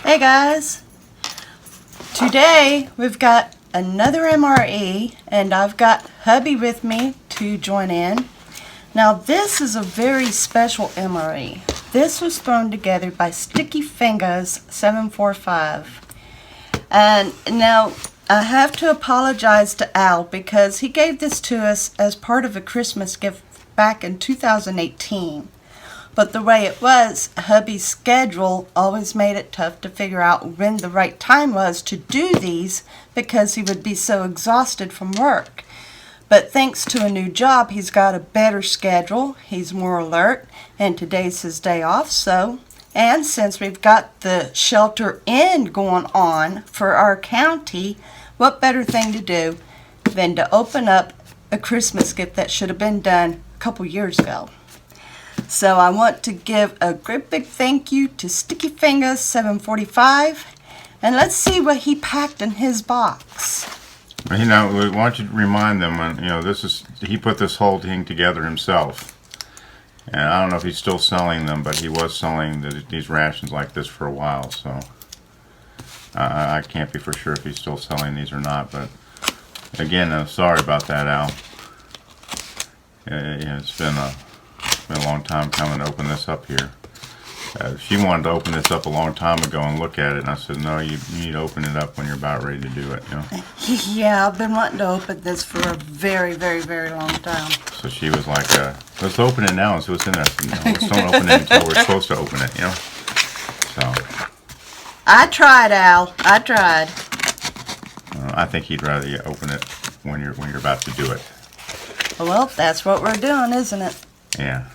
Hey guys, today we've got another MRE and I've got hubby with me to join in. Now this is a very special MRE. This was thrown together by Stickyfingaz 745. And now I have to apologize to Al because he gave this to us as part of a Christmas gift back in 2018. But the way it was, hubby's schedule always made it tough to figure out when the right time was to do these because he would be so exhausted from work. But thanks to a new job, he's got a better schedule, he's more alert, and today's his day off, and since we've got the shelter in going on for our county, what better thing to do than to open up a Christmas gift that should have been done a couple years ago. So I want to give a great big thank you to Stickyfingaz 745, and let's see what he packed in his box. We want you to remind them when he put this whole thing together himself, and I don't know if he's still selling them, but he was selling these rations like this for a while. So I can't be for sure if he's still selling these or not. But again, sorry about that, Al. It's been a long time coming to open this up here. She wanted to open this up a long time ago and look at it, and I said, no, you need to open it up when you're about ready to do it. Yeah, I've been wanting to open this for a very, very, very long time. So she was like, let's open it now and see what's in there. I said, no, let's don't open it until we're supposed to open it, So I tried, Al. I tried. I think he'd rather you open it when you're about to do it. Well, that's what we're doing, isn't it? Yeah.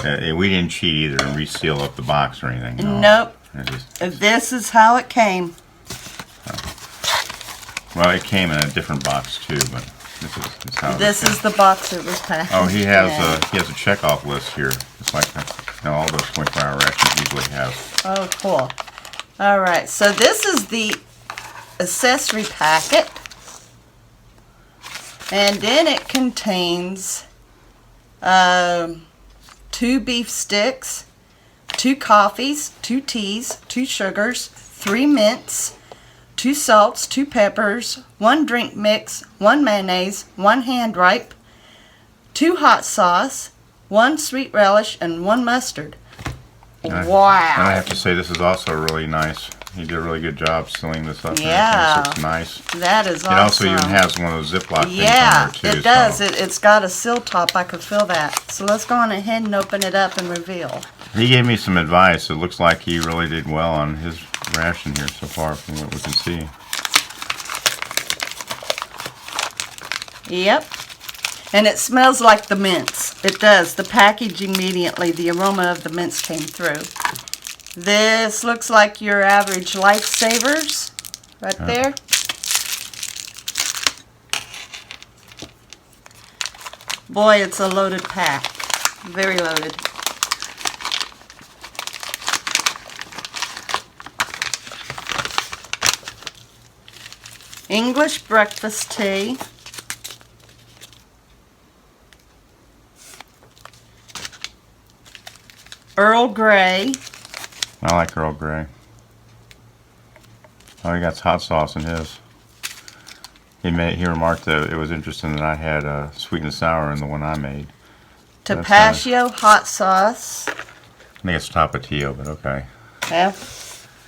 We didn't cheat either and reseal up the box or anything. No. Nope. This is how it came. Well, it came in a different box too, but this is how. This is the box it was packed. Oh, he has a checkoff list here. It's like all those 24-hour rations usually have. Oh, cool. All right, so this is the accessory packet, and then it contains 2 beef sticks, 2 coffees, 2 teas, 2 sugars, 3 mints, 2 salts, 2 peppers, 1 drink mix, 1 mayonnaise, 1 hand ripe, 2 hot sauce, 1 sweet relish, and 1 mustard. Wow! And I have to say, this is also really nice. He did a really good job sealing this up. Yeah. It looks nice. That is awesome. It also even has one of those Ziploc things on there too. Yeah, it does. It's got a seal top. I could feel that. So let's go on ahead and open it up and reveal. He gave me some advice. It looks like he really did well on his ration here so far from what we can see. Yep. And it smells like the mints. It does. The package immediately, the aroma of the mints came through. This looks like your average Lifesavers right there. Boy, it's a loaded pack. Very loaded. English breakfast tea. Earl Grey. I like Earl Grey. Oh, he got hot sauce in his. He remarked that it was interesting that I had sweet and sour in the one I made. Tapatio hot sauce. I think it's Tapatio, but okay. Yeah.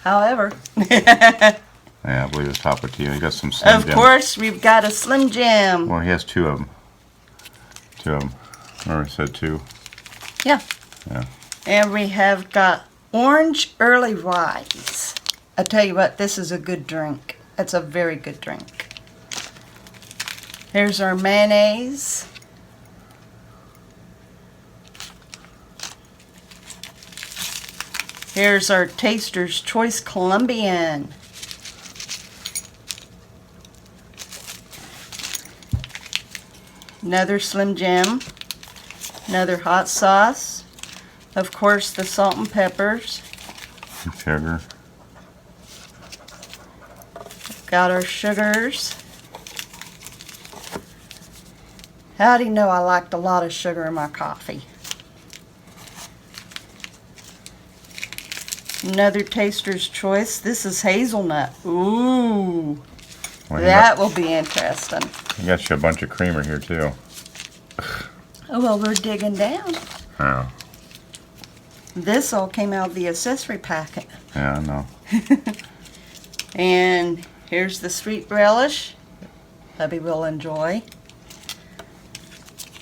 However. Yeah, I believe it's Tapatio. He got some Slim Jim. Of course, we've got a Slim Jim. Well, he has 2 of them. 2 of them. Remember I said 2? Yeah. Yeah. And we have got Orange Early Rise. I tell you what, this is a good drink. It's a very good drink. Here's our mayonnaise. Here's our Taster's Choice Colombian. Another Slim Jim. Another hot sauce. Of course, the salt and peppers. Sugar. Got our sugars. How do you know I liked a lot of sugar in my coffee? Another taster's choice. This is hazelnut. Ooh. Well, That will be interesting. I got you a bunch of creamer here too. Oh, well, we're digging down. Oh. This all came out of the accessory packet. Yeah, I know. And here's the sweet relish. Hubby will enjoy.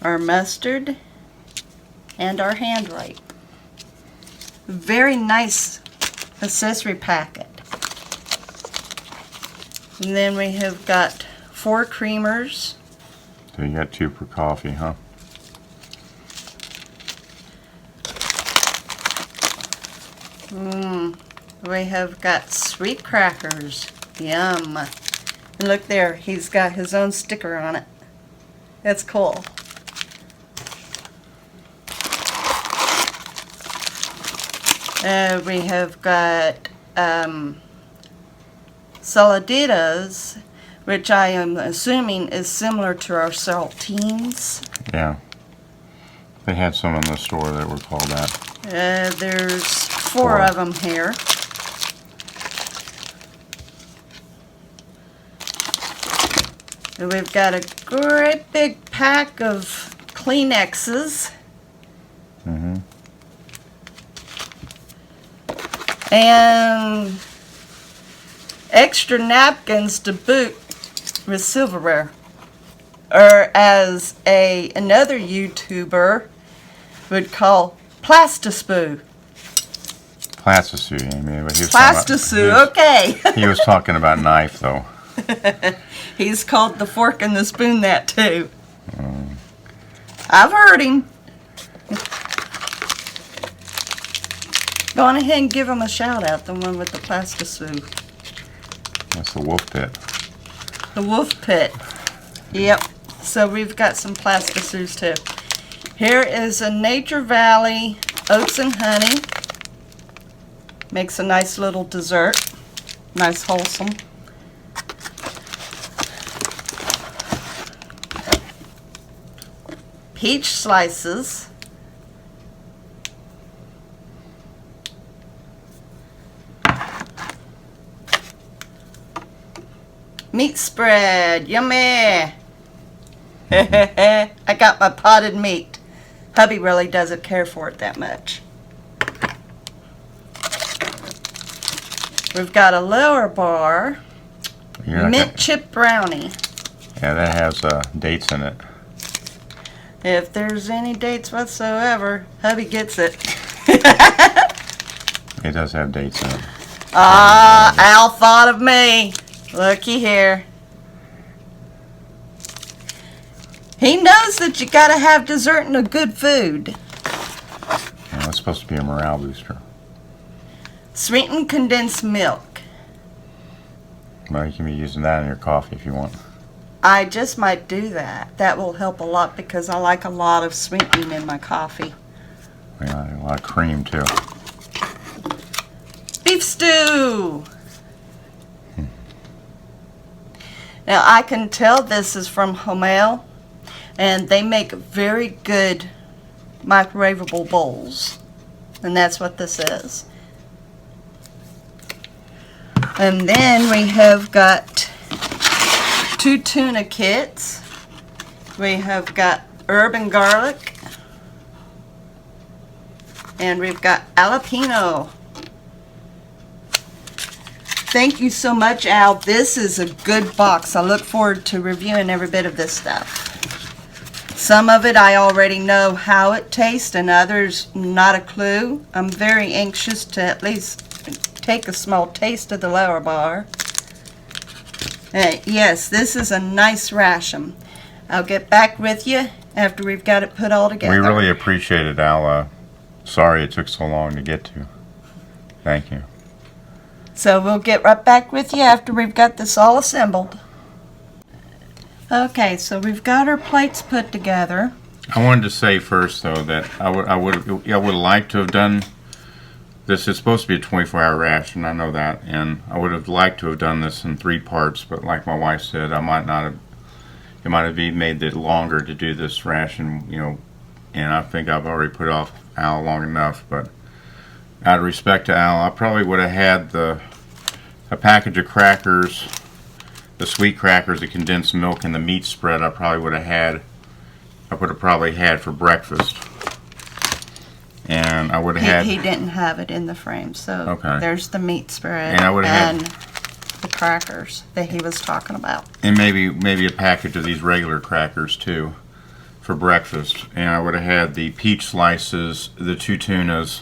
Our mustard. And our hand ripe. Very nice accessory packet. And then we have got 4 creamers. So you got 2 per coffee, huh? We have got sweet crackers. Yum. And look there, he's got his own sticker on it. That's cool. We have got saladitas, which I am assuming is similar to our saltines. Yeah. They had some in the store that were called that. There's 4 of them here. And we've got a great big pack of Kleenexes. Mm-hmm. And extra napkins to boot with silverware. Or as another YouTuber would call Plastispoo. Plasticine, Amy. But Plasticine, okay. He was talking about knife, though. He's called the fork and the spoon that too. I've heard him. Go on ahead and give him a shout out, the one with the Plasticine. That's the wolf pit. The wolf pit. Yep. So we've got some Plasticines too. Here is a Nature Valley oats and honey. Makes a nice little dessert. Nice wholesome. Peach slices. Meat spread. Yummy. I got my potted meat. Hubby really doesn't care for it that much. We've got a lower bar. Mint chip brownie. Yeah, that has dates in it. If there's any dates whatsoever, hubby gets it. It does have dates in it. Al thought of me. Looky here. He knows that you gotta have dessert and a good food. Yeah, that's supposed to be a morale booster. Sweetened condensed milk. Well, you can be using that in your coffee if you want. I just might do that. That will help a lot because I like a lot of sweetening in my coffee. Yeah, a lot of cream too. Beef stew. Now I can tell this is from Homel, and they make very good microwavable bowls, and that's what this is. And then we have got 2 tuna kits. We have got herb and garlic, and we've got jalapeno. Thank you so much, Al. This is a good box. I look forward to reviewing every bit of this stuff. Some of it I already know how it tastes, and others not a clue. I'm very anxious to at least take a small taste of the lower bar. Yes, this is a nice ration. I'll get back with you after we've got it put all together. We really appreciate it, Al. Sorry it took so long to get to. Thank you. So we'll get right back with you after we've got this all assembled. Okay, so we've got our plates put together. I wanted to say first, though, that I would like to have done this. Is supposed to be a 24-hour ration, I know that, and I would have liked to have done this in 3 parts. But like my wife said, I might not have. It might have been made it longer to do this ration, and I think I've already put off Al long enough. But out of respect to Al, I probably would have had a package of crackers, the sweet crackers, the condensed milk, and the meat spread. I would have probably had for breakfast. And I would have had. He didn't have it in the frame, so Okay. there's the meat spread And I would have and the crackers that he was talking about. And maybe a package of these regular crackers too for breakfast. And I would have had the peach slices, the 2 tunas,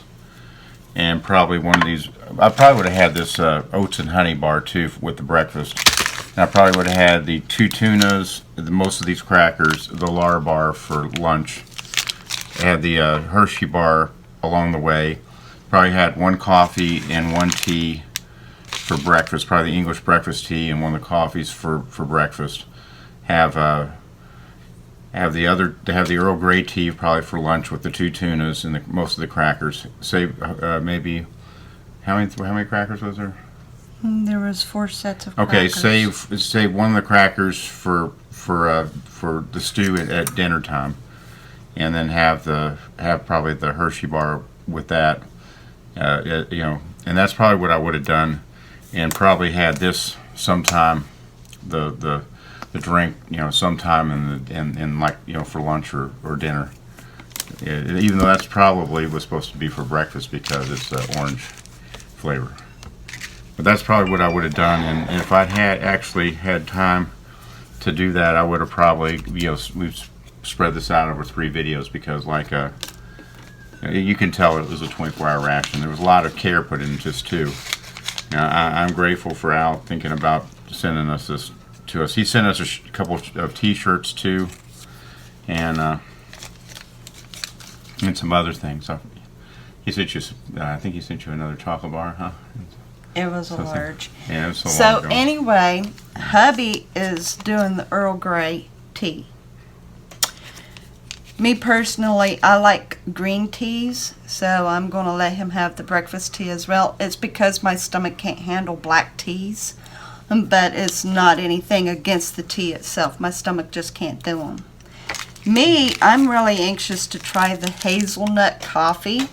and probably one of these. I probably would have had this oats and honey bar too with the breakfast. And I probably would have had the 2 tunas, most of these crackers, the Lar bar for lunch. I had the Hershey bar along the way. Probably had 1 coffee and 1 tea for breakfast. Probably the English breakfast tea and 1 of the coffees for breakfast. Have the Earl Grey tea probably for lunch with the 2 tunas and most of the crackers. Say maybe how many crackers was there? There was 4 sets of Okay, crackers. say 1 of the crackers for the stew at dinner time. And then have probably the Hershey bar with that, and that's probably what I would have done, and probably had this sometime, the drink, sometime in like for lunch or dinner, even though that's probably was supposed to be for breakfast because it's orange flavor, but that's probably what I would have done, and if I'd actually had time to do that, I would have probably we've spread this out over 3 videos because you can tell it was a 24-hour ration. There was a lot of care put into this too. I'm grateful for Al thinking about sending us this to us. He sent us a couple of t-shirts too, and some other things. He sent you, I think he sent you another chocolate bar, huh? It was a large. Yeah, it was so long So ago. anyway, hubby is doing the Earl Grey tea. Me personally, I like green teas, so I'm going to let him have the breakfast tea as well. It's because my stomach can't handle black teas, but it's not anything against the tea itself. My stomach just can't do them. Me, I'm really anxious to try the hazelnut coffee,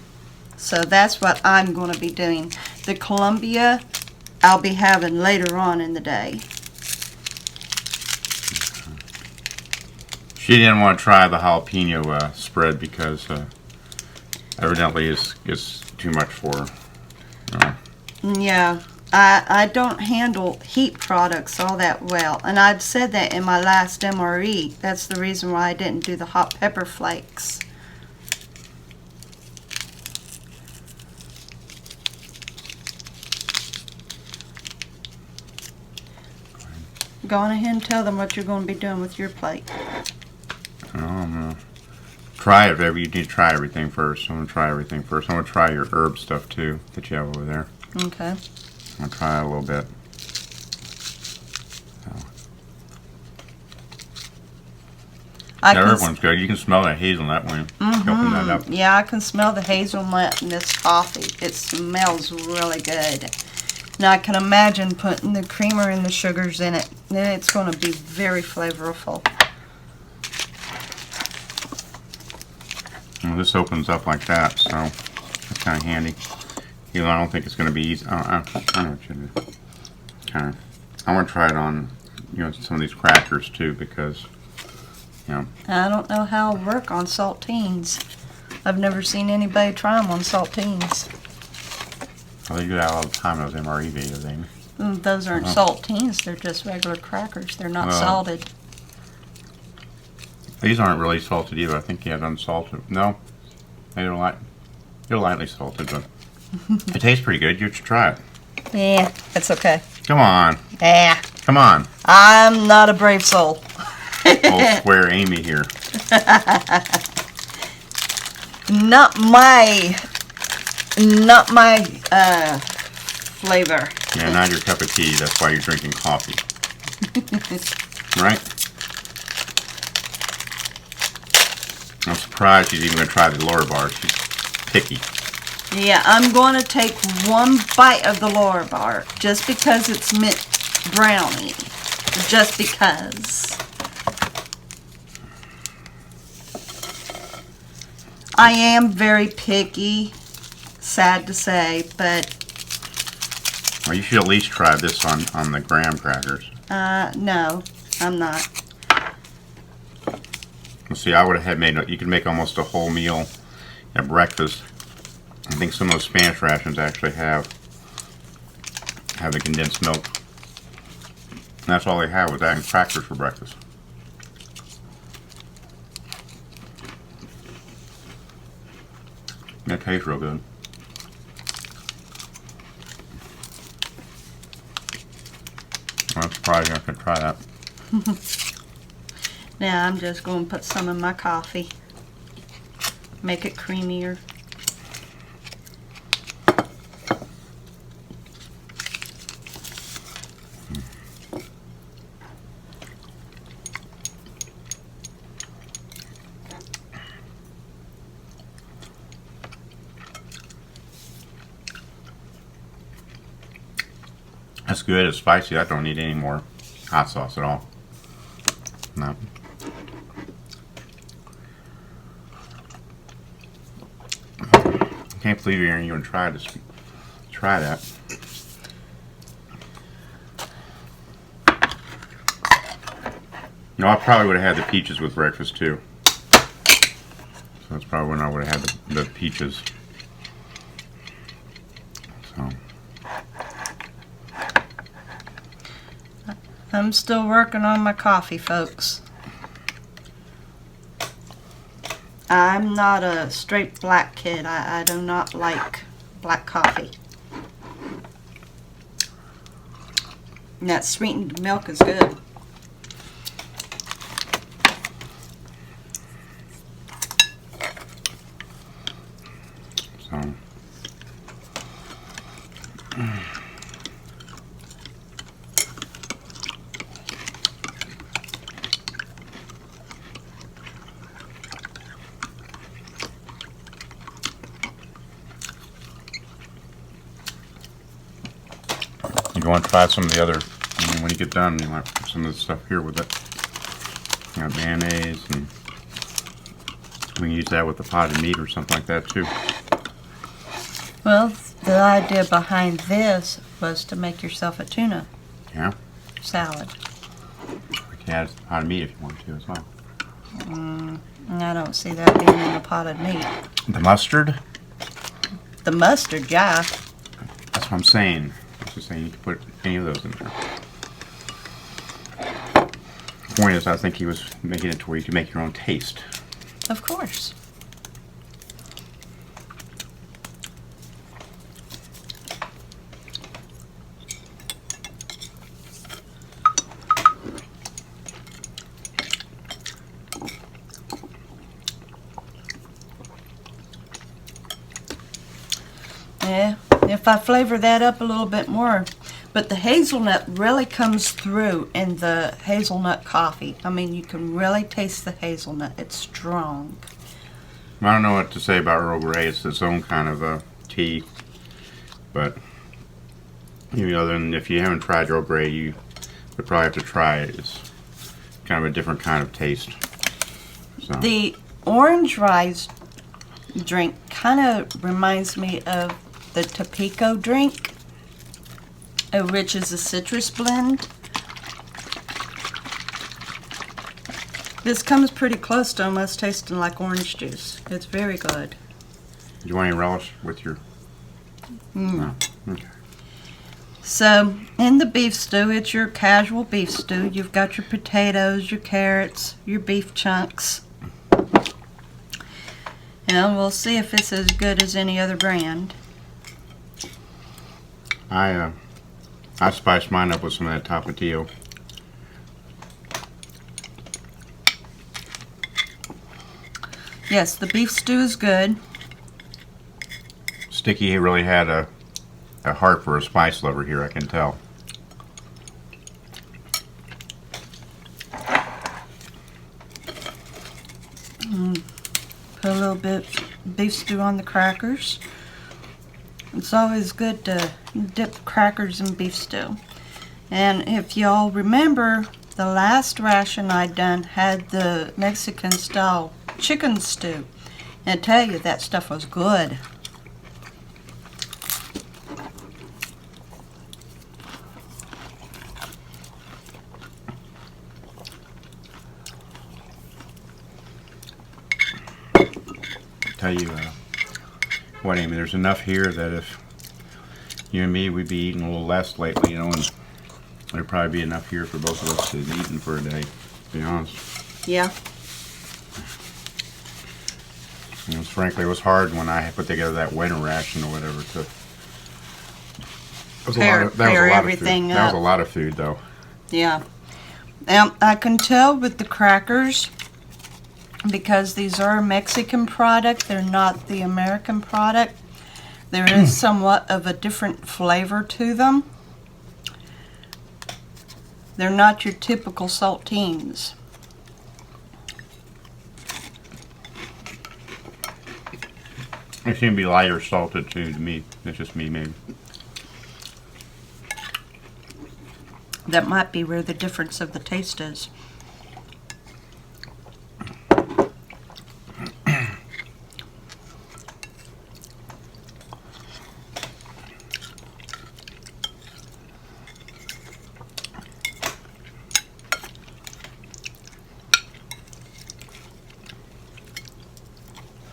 so that's what I'm going to be doing. The Columbia, I'll be having later on in the day. She didn't want to try the jalapeno spread because evidently it's too much for her. Yeah, I don't handle heat products all that well, and I've said that in my last MRE. That's the reason why I didn't do the hot pepper flakes. Go on ahead and tell them what you're going to be doing with your plate. I'm gonna try it. You need to try everything first. I'm gonna try everything first. I'm gonna try your herb stuff too that you have over there. Okay. I'm gonna try it a little bit. I That can herb one's good. You can smell that hazelnut when you open that up. Yeah, I can smell the hazelnut in this coffee. It smells really good. Now I can imagine putting the creamer and the sugars in it. Then it's going to be very flavorful. Well, this opens up like that, so that's kind of handy. Even though I don't think it's going to be easy. I know what you do. Kind of. I want to try it on, some of these crackers too, because, I don't know how it'll work on saltines. I've never seen anybody try them on saltines. well, they do that all the time in those MRE videos, Amy. Those aren't saltines. They're just regular crackers. They're not Well, salted. These aren't really salted either. I think you had unsalted. No, they're lightly salted, but it tastes pretty good. You should try it. Yeah, it's okay. Come on, Yeah, come on, I'm not a brave soul. old square Amy here. Not my flavor. Yeah, not your cup of tea. That's why you're drinking coffee, right? I'm surprised she's even going to try the lower bar. She's picky. Yeah, I'm going to take one bite of the lower bar just because it's mint brownie. Just because. I am very picky, sad to say, but Well, you should at least try this on the graham crackers. no, I'm not. Well, see, I would have made. You could make almost a whole meal at breakfast. I think some of those Spanish rations actually have the condensed milk. And that's all they have with that and crackers for breakfast. That tastes real good. I'm surprised I could try that. Now I'm just going to put some in my coffee. Make it creamier. That's good. It's spicy. I don't need any more hot sauce at all. No. I can't believe you're even try this. Try that. No, I probably would have had the peaches with breakfast too. So that's probably when I would have had the peaches. So. I'm still working on my coffee, folks. I'm not a straight black kid. I do not like black coffee. And that sweetened milk is good. So. You want to try some of the other, when you get done, you might put some of the stuff here with it. You got mayonnaise, and we can use that with the potted meat or something like that too. Well, the idea behind this was to make yourself a tuna Yeah, salad. you can add potted meat if you want to as well. And I don't see that being in the potted meat. The mustard? The mustard, yeah. That's what I'm saying. I was just saying you could put any of those in there. The point is, I think he was making it to where you can make your own taste. Of course. Yeah, if I flavor that up a little bit more. But the hazelnut really comes through in the hazelnut coffee. I mean, you can really taste the hazelnut. It's strong. I don't know what to say about Earl Grey. It's its own kind of a tea. But, you know, then if you haven't tried Earl Grey, you would probably have to try it. It's kind of a different kind of taste. So. The orange rice drink kind of reminds me of the Topeka drink, which is a citrus blend. This comes pretty close to almost tasting like orange juice. It's very good. Do you want any relish with your... No. Okay. So, in the beef stew, it's your casual beef stew. You've got your potatoes, your carrots, your beef chunks. And we'll see if it's as good as any other brand. I spiced mine up with some of that Tapatio. Yes, the beef stew is good. Sticky really had a heart for a spice lover here, I can tell. Put a little bit beef stew on the crackers. It's always good to dip crackers in beef stew. And if y'all remember, the last ration I done had the Mexican style chicken stew. And I tell you, that stuff was good. tell you what, Amy, there's enough here that if you and me, we'd be eating a little less lately, you know, and there'd probably be enough here for both of us to be eating for a day, to be honest. Yeah. You know, frankly, it was hard when I put together that winter ration or whatever to Pair everything That was up. a lot of food, though. Yeah. I can tell with the crackers, because these are a Mexican product, they're not the American product. There is somewhat of a different flavor to them. They're not your typical saltines. They seem to be lighter salted too to me. It's just me, maybe. That might be where the difference of the taste is.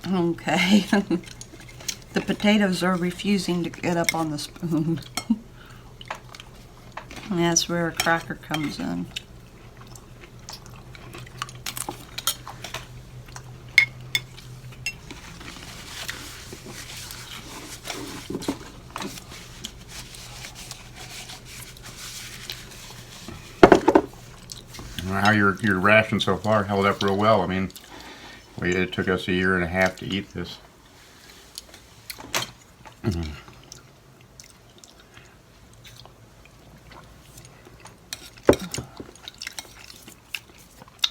Okay. The potatoes are refusing to get up on the spoon. And that's where a cracker comes in. How your ration so far held up real well. I mean, it took us 1.5 years to eat this.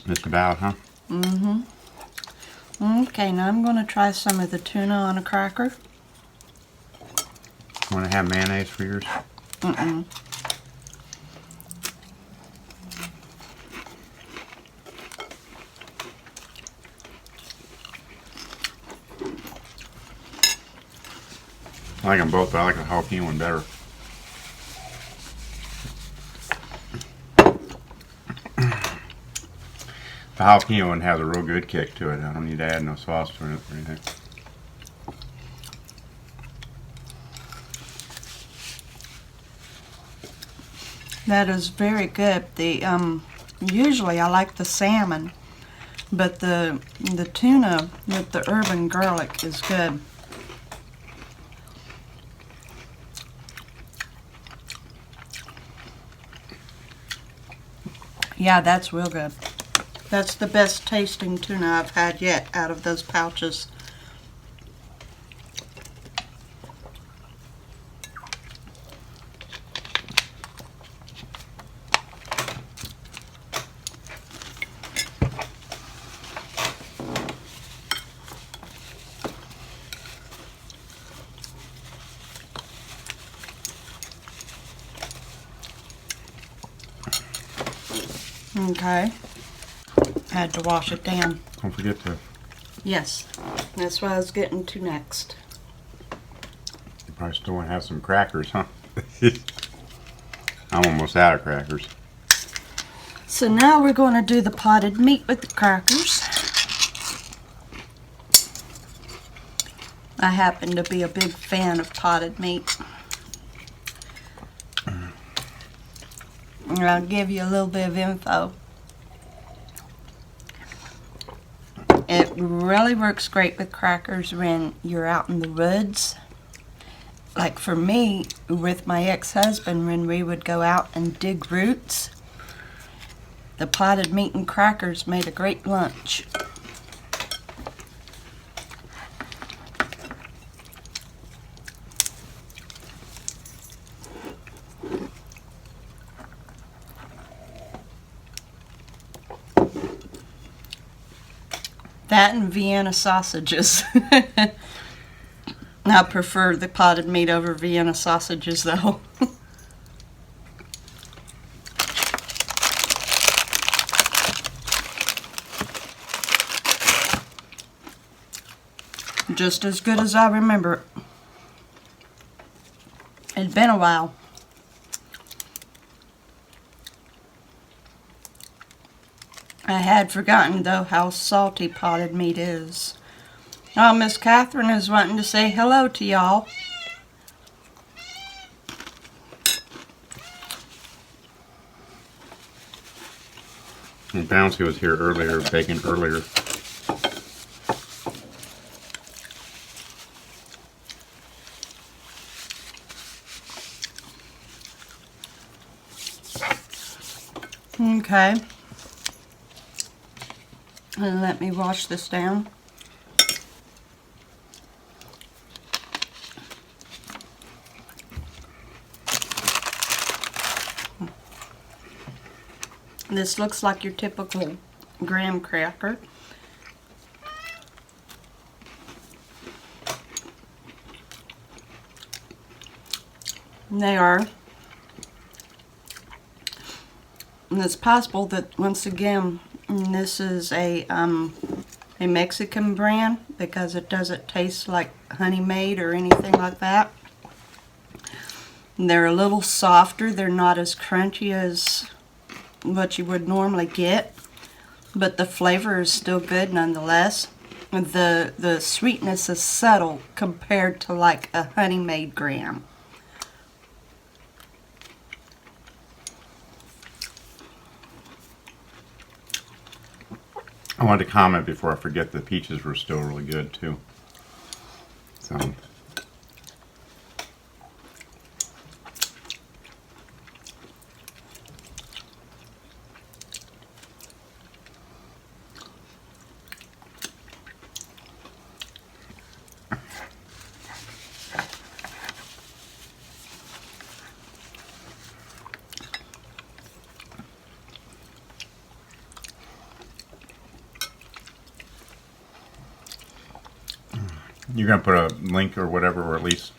Just about, huh? Mm-hmm. Okay, now I'm going to try some of the tuna on a cracker. Want to have mayonnaise for yours? Mm-mm. I like them both, but I like the jalapeno one better. The jalapeno one has a real good kick to it. I don't need to add no sauce to it or anything. That is very good. The usually I like the salmon, but the tuna with the herb and garlic is good. Yeah, that's real good. That's the best tasting tuna I've had yet out of those pouches. Okay. Had to wash it down. Don't forget to. Yes, that's what I was getting to next. You probably still want to have some crackers, huh? I'm almost out of crackers. So now we're going to do the potted meat with the crackers. I happen to be a big fan of potted meat. And I'll give you a little bit of info. It really works great with crackers when you're out in the woods. Like for me, with my ex-husband, when we would go out and dig roots, the potted meat and crackers made a great lunch. That and Vienna sausages. I prefer the potted meat over Vienna sausages, though. Just as good as I remember it. It's been a while. I had forgotten, though, how salty potted meat is. Oh, Miss Catherine is wanting to say hello to y'all. And Bouncy was here earlier, baking earlier. Okay. And let me wash this down. This looks like your typical graham cracker. And they are. And it's possible that, once again, this is a Mexican brand because it doesn't taste like honey made or anything like that. And they're a little softer. They're not as crunchy as what you would normally get, but the flavor is still good nonetheless. The sweetness is subtle compared to like a honey made graham. I wanted to comment before I forget the peaches were still really good too. So you're gonna put a link or whatever, or at least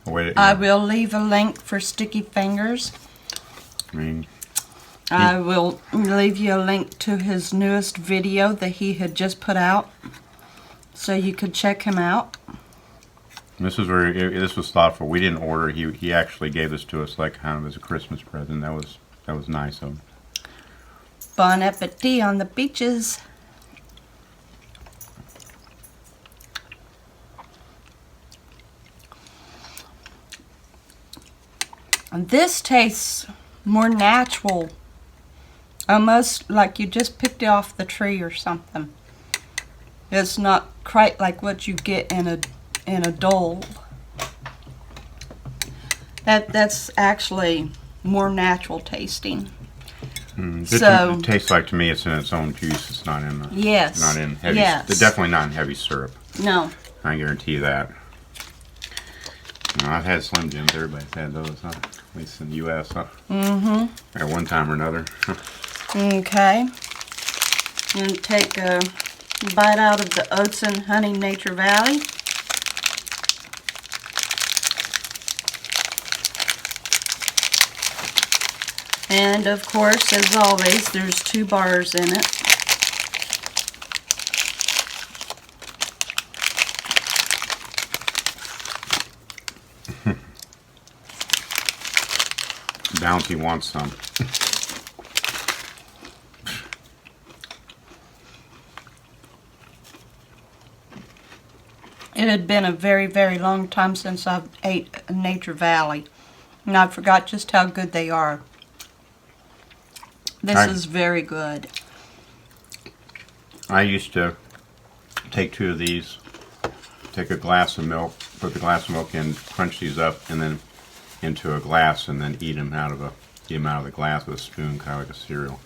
a way to. I will leave a link for Stickyfingaz. I mean, I will leave you a link to his newest video that he had just put out, so you could check him out. this was thoughtful. We didn't order. He actually gave this to us like kind of as a Christmas present. That was nice of him. Bon appetit on the beaches. And this tastes more natural, almost like you just picked it off the tree or something. It's not quite like what you get in a dole. That's actually more natural tasting. It tastes like, to me, it's in its own juice. It's not in Yes. not in heavy. Yes. They're definitely not in heavy syrup. No. I guarantee you that. I've had Slim Jims. Everybody's had those, huh? At least in the U.S., huh? Mm-hmm. At one time or another. Okay. And take a bite out of the Oats and Honey Nature Valley. And of course, as always, there's 2 bars in it. Bounty wants some. It had been a very, very long time since I've ate a Nature Valley. And I forgot just how good they are. This is very good. I used to take 2 of these, take a glass of milk, put the glass of milk in, crunch these up, and then into a glass, and then eat them out of the glass with a spoon, kind of like a cereal.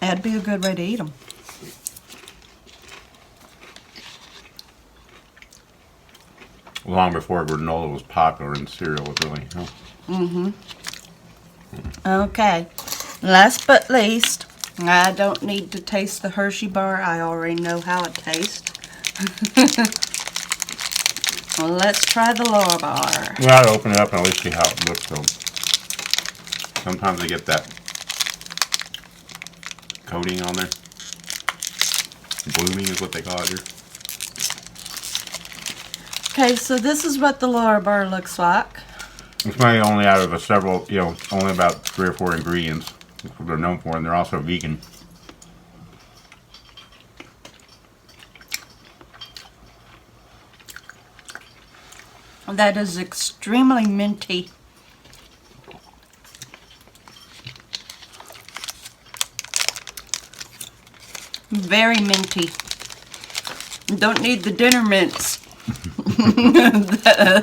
That'd be a good way to eat them. Long before granola was popular in cereal, it really. Huh? Mm-hmm. Okay. Last but least, I don't need to taste the Hershey bar. I already know how it tastes. Well, let's try the lower bar. We ought to open it up and at least see how it looks, though. Sometimes they get that coating on there. Blooming is what they call it here. Okay, so this is what the lower bar looks like. It's maybe only out of several, only about 3 or 4 ingredients. That's what they're known for, and they're also vegan. That is extremely minty. Very minty. Don't need the dinner mints.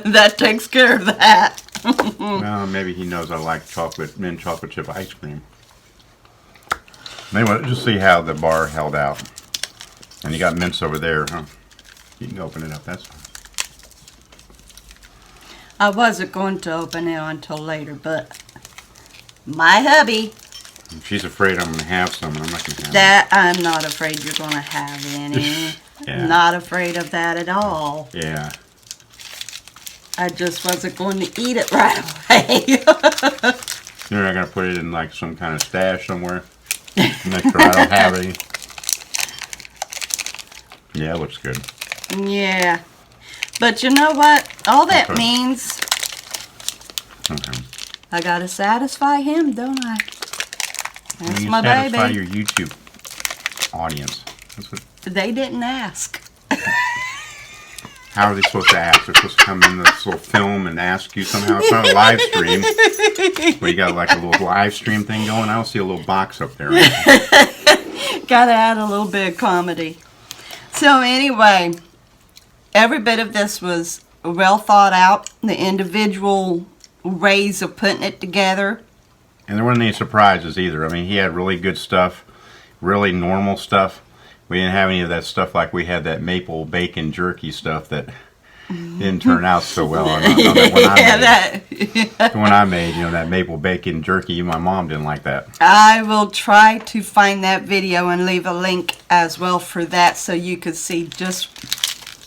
that takes care of that. Well, maybe he knows I like mint chocolate chip ice cream. Anyway, just see how the bar held out. And you got mints over there, huh? You can open it up, that's fine. I wasn't going to open it until later, but my hubby, She's afraid I'm going to have some, and I'm not going to have that I'm not afraid you're going to have any. Yeah. Not afraid of that at all. them. Yeah. I just wasn't going to eat it right away. You're not going to put it in like some kind of stash somewhere? Make sure I don't have any. Yeah, it looks good. Yeah. But you know what? All that Okay. means, Okay. I got to satisfy him, don't I? When That's you my satisfy baby. your YouTube audience, that's what. They didn't ask. How are they supposed to ask? They're supposed to come in this little film and ask you somehow. It's not a live stream. Well, you got like a little live stream thing going. I don't see a little box up there. Gotta add a little bit of comedy. So anyway, every bit of this was well thought out. The individual ways of putting it together. And there weren't any surprises either. I mean, he had really good stuff, really normal stuff. We didn't have any of that stuff like we had that maple bacon jerky stuff that didn't turn out so well. I know that the one I made, you know, that maple bacon jerky, my mom didn't like that. I will try to find that video and leave a link as well for that so you could see just,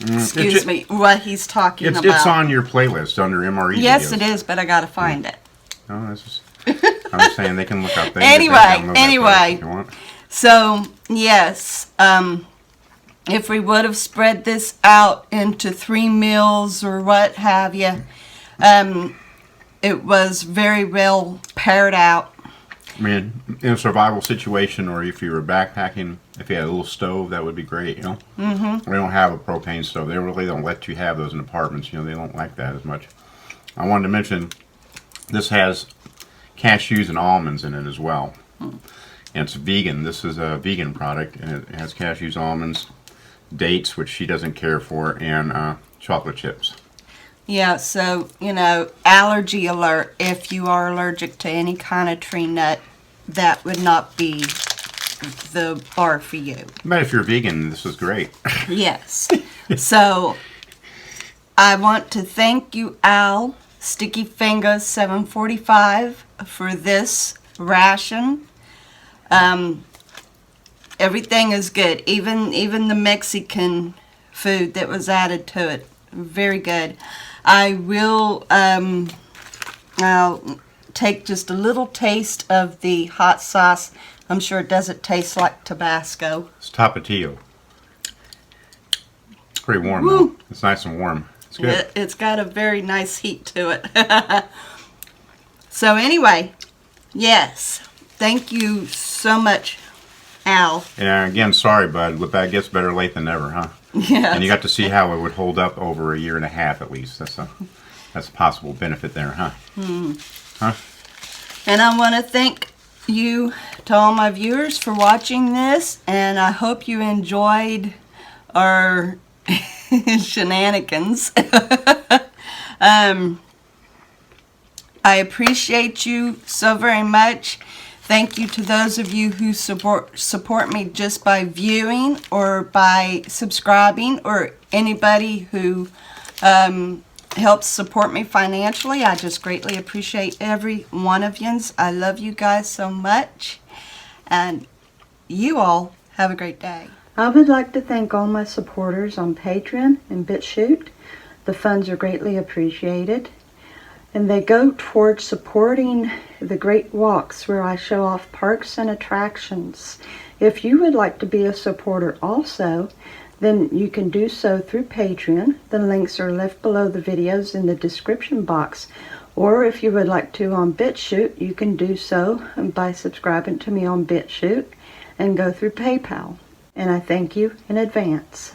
excuse me, what he's talking about. It's on your playlist under MRE Yes, videos. it is, but I gotta find it. No, that's just, I'm just saying they can look up there. Anyway. If you want. So, yes, if we would have spread this out into 3 meals or what have you, it was very well paired out. I mean, in a survival situation, or if you were backpacking, if you had a little stove, that would be great, you know? Mm-hmm. We don't have a propane stove. They really don't let you have those in apartments. You know, they don't like that as much. I wanted to mention, this has cashews and almonds in it as well. And it's vegan. This is a vegan product, and it has cashews, almonds, dates, which she doesn't care for, and chocolate chips. Yeah, so, you know, allergy alert. If you are allergic to any kind of tree nut, that would not be the bar for you. But if you're vegan, this is great. Yes. So, I want to thank you, Al, Stickyfingaz 745, for this ration. Everything is good. Even the Mexican food that was added to it, very good. I will I'll take just a little taste of the hot sauce. I'm sure it doesn't taste like Tabasco. It's Tapatio. It's pretty warm, Woo. though. It's nice and warm. It's good. It's got a very nice heat to it. So anyway, yes, thank you so much, Al. And again, sorry, bud, but that gets better late than never, huh? Yes. And you got to see how it would hold up over a year and a half at least. That's a possible benefit there, huh? Huh? And I want to thank you to all my viewers for watching this, and I hope you enjoyed our shenanigans. I appreciate you so very much. Thank you to those of you who support me just by viewing or by subscribing, or anybody who helps support me financially. I just greatly appreciate every one of yous. I love you guys so much, and you all have a great day. I would like to thank all my supporters on Patreon and BitChute. The funds are greatly appreciated, and they go towards supporting the great walks where I show off parks and attractions. If you would like to be a supporter also, then you can do so through Patreon. The links are left below the videos in the description box. Or if you would like to on BitChute, you can do so by subscribing to me on BitChute and go through PayPal. And I thank you in advance.